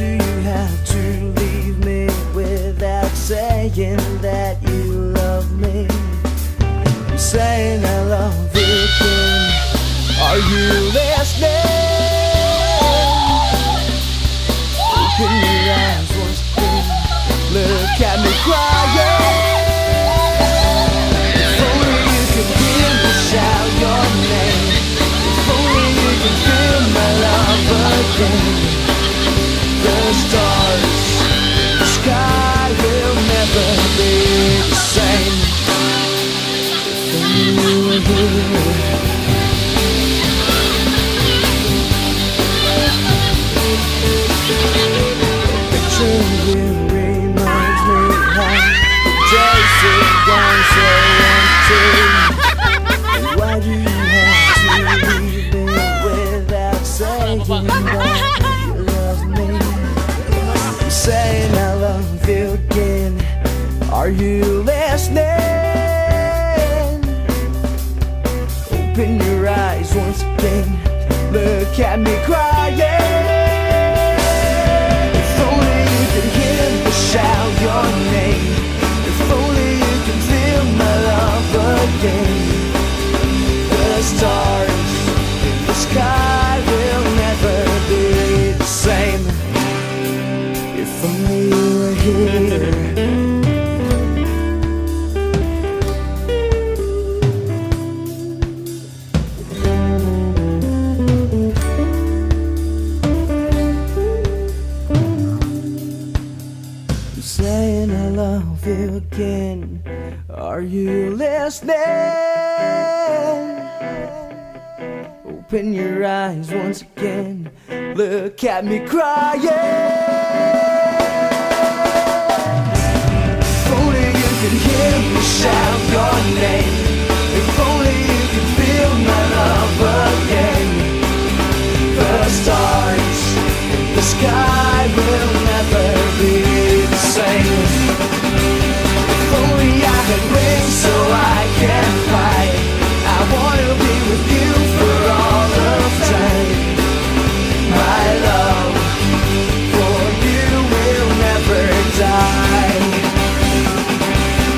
do you have to leave me without saying that you love me? I'm saying I love you again. Are you listening? Open your eyes once again. Look at me crying. If only you could hear me shout your name. If only you could feel my love again. The stars, the sky will never be the same. If only you were here. Picture you reminds me how days have gone so empty. And why do you have to leave me without saying that you love me? I'm saying I love you again. Are you listening? Open your eyes once again. Look at me crying. If only you could hear me shout your name. If only you could feel my love again. The stars in the sky will never be the same. If only you were here. Saying I love you again. Are you listening? Open your eyes once again. Look at me crying. If only you could hear me shout your name. If only you could feel my love again. The stars in the sky will